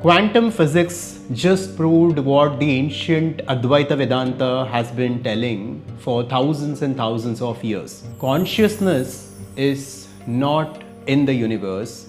Quantum physics just proved what the ancient Adhvaitha Vedanta has been telling for thousands and thousands of years. Consciousness is not in the universe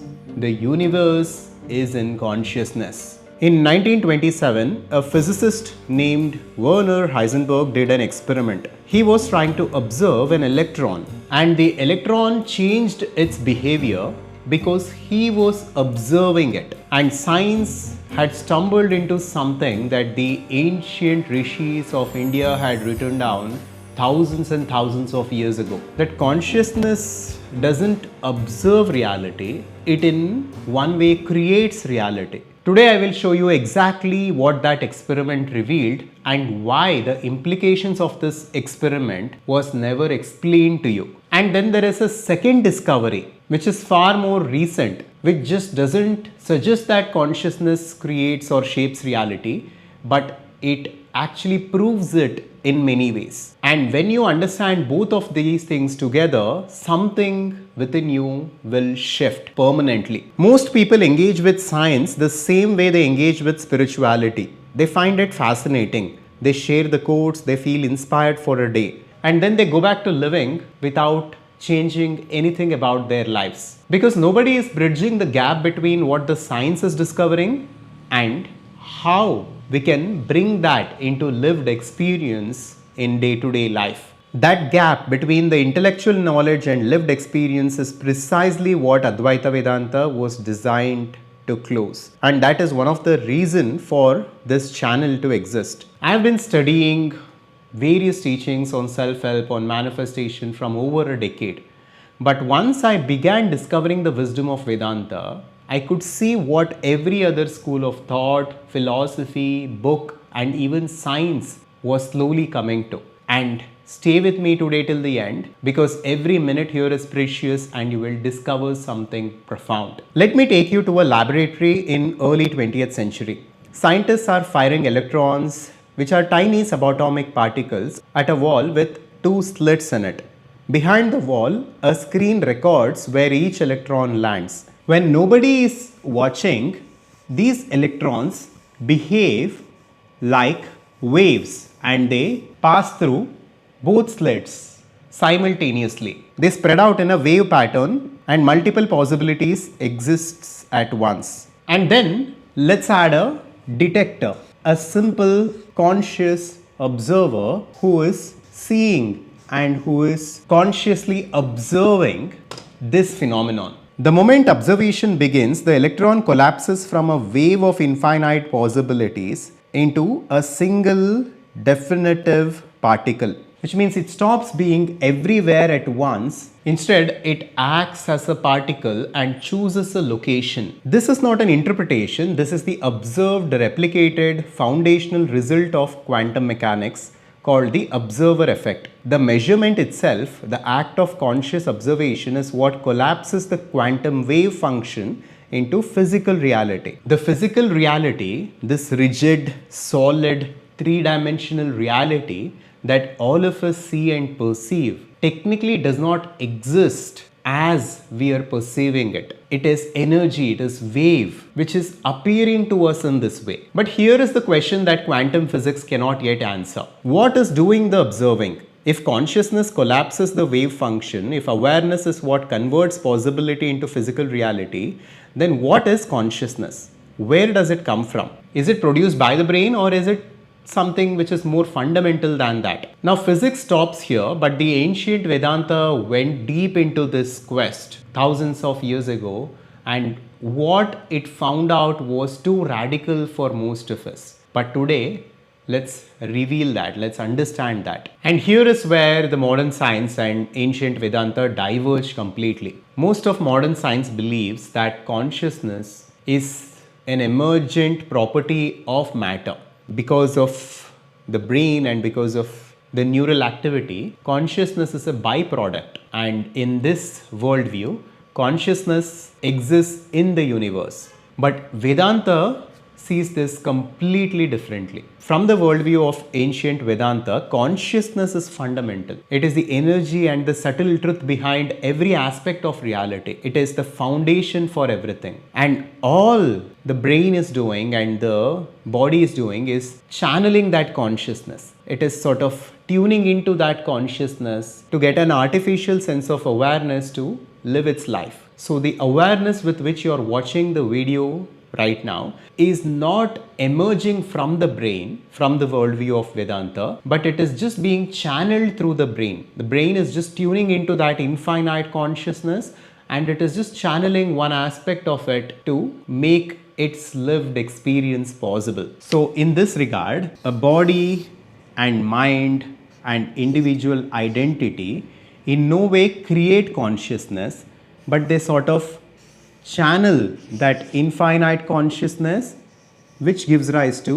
is in consciousness. In 1927, a physicist named Werner Heisenberg did an experiment. He was trying to observe an electron, and the electron changed its behavior because he was observing it. And science had stumbled into something that the ancient rishis of India had written down thousands and thousands of years ago. That consciousness doesn't observe reality, it in one way creates reality. Today I will show you exactly what that experiment revealed and why the implications of this experiment was never explained to you. And then there is a second discovery which is far more recent, which just doesn't suggest that consciousness creates or shapes reality, but it actually proves it in many ways. And when you understand both of these things together, something within you will shift permanently. Most people engage with science the same way they engage with spirituality. They find it fascinating. They share the quotes, they feel inspired for a day, and then they go back to living without changing anything about their lives. Because nobody is bridging the gap between what the science is discovering and how we can bring that into lived experience in day-to-day life. That gap between the intellectual knowledge and lived experience is precisely what Advaita Vedanta was designed to close. And that is one of the reasons for this channel to exist. I have been studying various teachings on self-help, on manifestation from over a decade. But once I began discovering the wisdom of Vedanta, I could see what every other school of thought, philosophy, book, and even science was slowly coming to. And stay with me today till the end, because every minute here is precious and you will discover something profound. Let me take you to a laboratory in early 20th century. Scientists are firing electrons, which are tiny subatomic particles, at a wall with two slits in it. Behind the wall, a screen records where each electron lands. When nobody is watching, these electrons behave like waves and they pass through both slits simultaneously. They spread out in a wave pattern and multiple possibilities exists at once. And then let's add a detector, a simple conscious observer who is seeing and who is consciously observing this phenomenon. The moment observation begins, the electron collapses from a wave of infinite possibilities into a single definitive particle, which means it stops being everywhere at once. Instead, it acts as a particle and chooses a location. This is not an interpretation, this is the observed, replicated, foundational result of quantum mechanics called the observer effect. The measurement itself, the act of conscious observation, is what collapses the quantum wave function into physical reality. The physical reality, this rigid, solid, three-dimensional reality that all of us see and perceive, technically does not exist as we are perceiving it. It is energy, it is wave, which is appearing to us in this way. But here is the question that quantum physics cannot yet answer. What is doing the observing? If consciousness collapses the wave function, if awareness is what converts possibility into physical reality, then what is consciousness? Where does it come from? Is it produced by the brain, or is it something which is more fundamental than that? Now physics stops here, but the ancient Vedanta went deep into this quest thousands of years ago, and what it found out was too radical for most of us. But today, let's reveal that, let's understand that. And here is where the modern science and ancient Vedanta diverge completely. Most of modern science believes that consciousness is an emergent property of matter. Because of the brain and because of the neural activity, consciousness is a byproduct. And in this worldview, consciousness exists in the universe. But Vedanta sees this completely differently. From the worldview of ancient Vedanta, consciousness is fundamental. It is the energy and the subtle truth behind every aspect of reality. It is the foundation for everything. And all the brain is doing and the body is doing is channeling that consciousness. It is sort of tuning into that consciousness to get an artificial sense of awareness to live its life. So the awareness with which you are watching the video right now is not emerging from the brain, from the worldview of Vedanta, but it is just being channeled through the brain. The brain is just tuning into that infinite consciousness and it is just channeling one aspect of it to make its lived experience possible. So in this regard, a body and mind and individual identity in no way create consciousness, but they sort of channel that infinite consciousness which gives rise to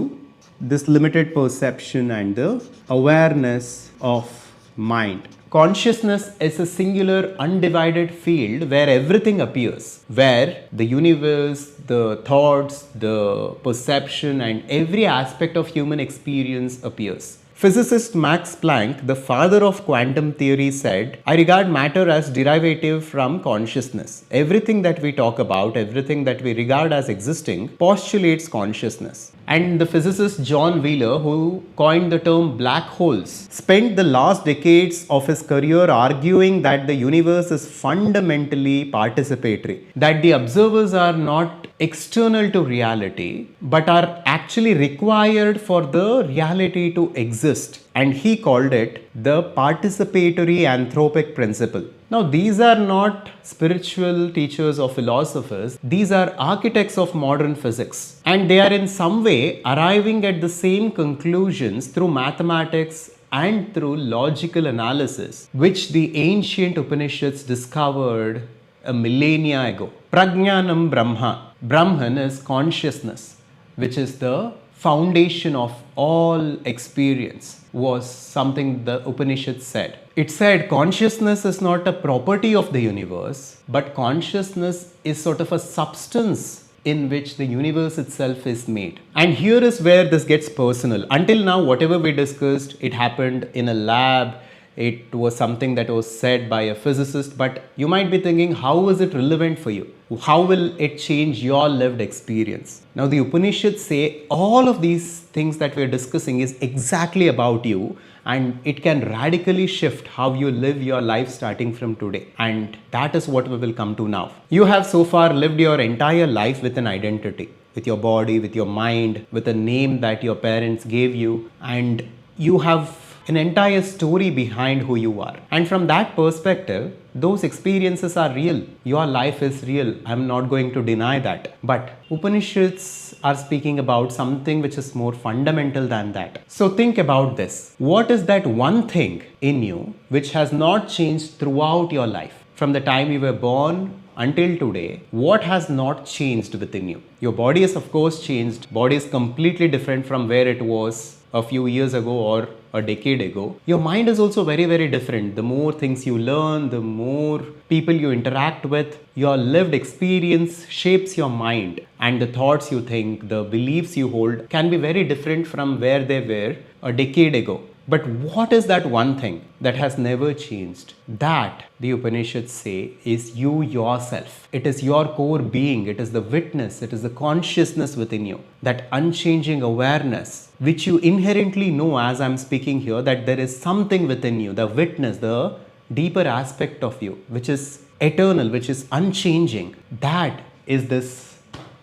this limited perception and the awareness of mind. Consciousness is a singular undivided field where everything appears, where the universe, the thoughts, the perception and every aspect of human experience appears. Physicist Max Planck, the father of quantum theory, said, "I regard matter as derivative from consciousness. Everything that we talk about, everything that we regard as existing, postulates consciousness." And the physicist John Wheeler, who coined the term black holes, spent the last decades of his career arguing that the universe is fundamentally participatory, that the observers are not external to reality, but are actually required for the reality to exist. And he called it the participatory anthropic principle. Now, these are not spiritual teachers or philosophers. These are architects of modern physics. And they are in some way arriving at the same conclusions through mathematics and through logical analysis, which the ancient Upanishads discovered a millennia ago. Prajnanam Brahma. Brahman is consciousness, which is the foundation of all experience, was something the Upanishad said. It said consciousness is not a property of the universe, but consciousness is sort of a substance in which the universe itself is made. And here is where this gets personal. Until now, whatever we discussed, it happened in a lab. It was something that was said by a physicist, but you might be thinking, how is it relevant for you? How will it change your lived experience? Now, the Upanishads say all of these things that we are discussing is exactly about you, and it can radically shift how you live your life starting from today. And that is what we will come to now. You have so far lived your entire life with an identity, with your body, with your mind, with a name that your parents gave you, and you have an entire story behind who you are. And from that perspective, those experiences are real. Your life is real. I'm not going to deny that. But Upanishads are speaking about something which is more fundamental than that. So think about this. What is that one thing in you which has not changed throughout your life? From the time you were born until today, what has not changed within you? Your body is of course changed. Body is completely different from where it was a few years ago or a decade ago. Your mind is also very, very different. The more things you learn, the more people you interact with, your lived experience shapes your mind, and the thoughts you think, the beliefs you hold can be very different from where they were a decade ago. But what is that one thing that has never changed? That, the Upanishads say, is you yourself. It is your core being. It is the witness. It is the consciousness within you. That unchanging awareness, which you inherently know as I'm speaking here, that there is something within you, the witness, the deeper aspect of you, which is eternal, which is unchanging. That is this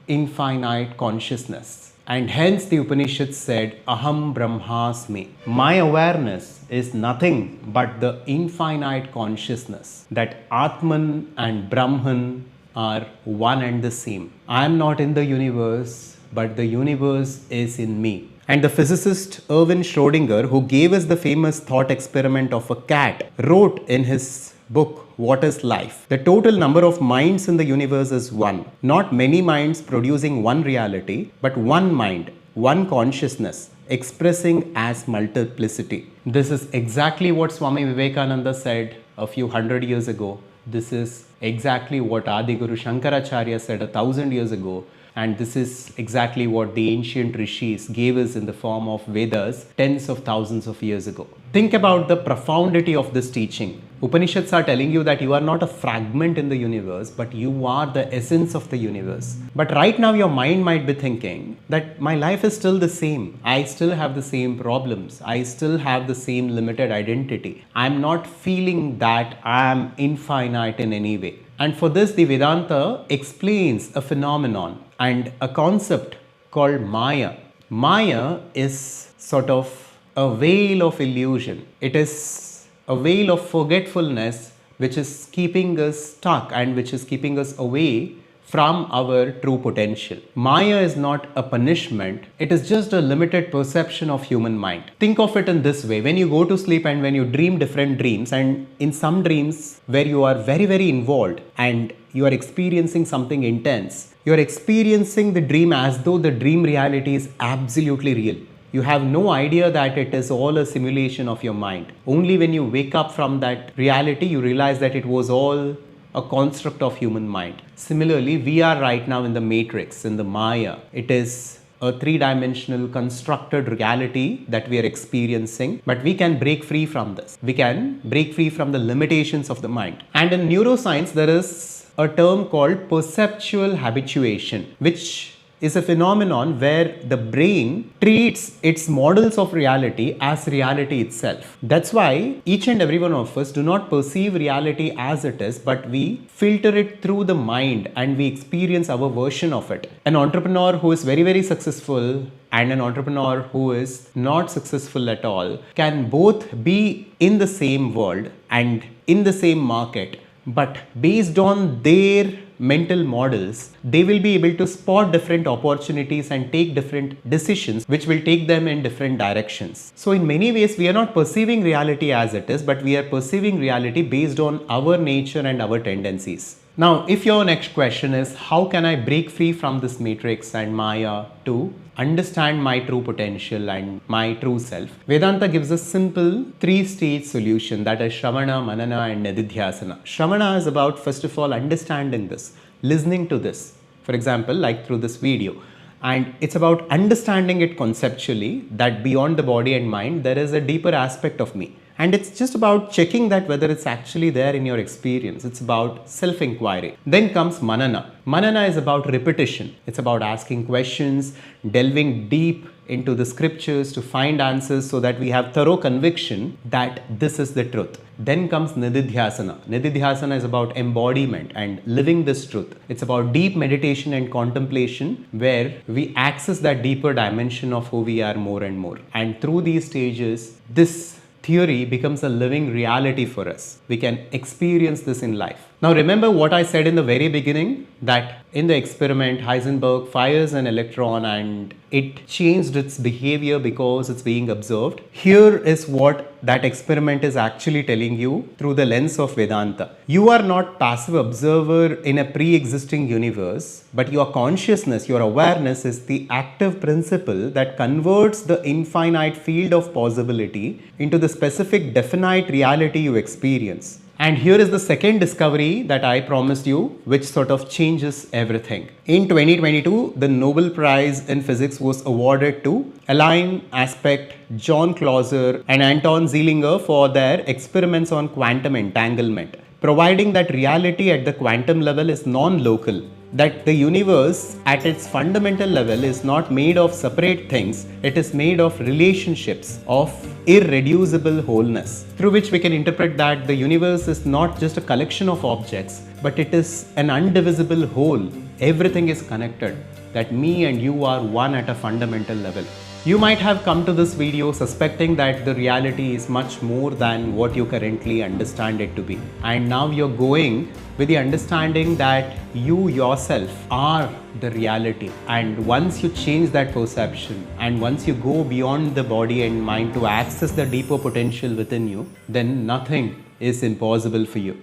infinite consciousness. And hence the Upanishads said, Aham Brahmasmi. My awareness is nothing but the infinite consciousness. That Atman and Brahman are one and the same. I am not in the universe, but the universe is in me. And the physicist Erwin Schrödinger, who gave us the famous thought experiment of a cat, wrote in his book, What is Life? The total number of minds in the universe is one. Not many minds producing one reality, but one mind, one consciousness, expressing as multiplicity. This is exactly what Swami Vivekananda said a few hundred years ago. This is exactly what Adi Guru Shankaracharya said 1,000 years ago. And this is exactly what the ancient rishis gave us in the form of Vedas tens of thousands of years ago. Think about the profundity of this teaching. Upanishads are telling you that you are not a fragment in the universe, but you are the essence of the universe. But right now your mind might be thinking that my life is still the same. I still have the same problems. I still have the same limited identity. I'm not feeling that I am infinite in any way. And for this, the Vedanta explains a phenomenon and a concept called Maya. Maya is sort of a veil of illusion. It is a veil of forgetfulness which is keeping us stuck and which is keeping us away from our true potential. Maya is not a punishment, it is just a limited perception of human mind. Think of it in this way: when you go to sleep and when you dream different dreams, and in some dreams where you are very involved and you are experiencing something intense, you are experiencing the dream as though the dream reality is absolutely real. You have no idea that it is all a simulation of your mind. Only when you wake up from that reality, you realize that it was all a construct of human mind. Similarly, we are right now in the matrix, in the Maya. It is a three-dimensional constructed reality that we are experiencing, but we can break free from this. We can break free from the limitations of the mind. And in neuroscience, there is a term called perceptual habituation, which is a phenomenon where the brain treats its models of reality as reality itself. That's why each and every one of us do not perceive reality as it is, but we filter it through the mind and we experience our version of it. An entrepreneur who is very successful and an entrepreneur who is not successful at all can both be in the same world and in the same market, but based on their mental models, they will be able to spot different opportunities and take different decisions which will take them in different directions. So in many ways, we are not perceiving reality as it is, but we are perceiving reality based on our nature and our tendencies. Now, if your next question is, how can I break free from this matrix and Maya to understand my true potential and my true self? Vedanta gives a simple three-stage solution, that is Shravana, Manana and Nididhyasana. Shravana is about, first of all, understanding this, listening to this, for example, like through this video. And it's about understanding it conceptually, that beyond the body and mind, there is a deeper aspect of me. And it's just about checking that whether it's actually there in your experience. It's about self-inquiry. Then comes Manana. Manana is about repetition. It's about asking questions, delving deep into the scriptures to find answers so that we have thorough conviction that this is the truth. Then comes Nididhyasana. Nididhyasana is about embodiment and living this truth. It's about deep meditation and contemplation where we access that deeper dimension of who we are more and more. And through these stages, this theory becomes a living reality for us. We can experience this in life. Now remember what I said in the very beginning, that in the experiment Heisenberg fires an electron and it changed its behavior because it's being observed. Here is what that experiment is actually telling you through the lens of Vedanta. You are not passive observer in a pre-existing universe, but your consciousness, your awareness is the active principle that converts the infinite field of possibility into the specific definite reality you experience. And here is the second discovery that I promised you, which sort of changes everything. In 2022, the Nobel Prize in Physics was awarded to Alain Aspect, John Clauser and Anton Zeilinger for their experiments on quantum entanglement, providing that reality at the quantum level is non-local, that the universe at its fundamental level is not made of separate things, it is made of relationships of irreducible wholeness, through which we can interpret that the universe is not just a collection of objects, but it is an undivisible whole. Everything is connected, that me and you are one at a fundamental level. You might have come to this video suspecting that the reality is much more than what you currently understand it to be. And now you're going with the understanding that you yourself are the reality. And once you change that perception and once you go beyond the body and mind to access the deeper potential within you, then nothing is impossible for you.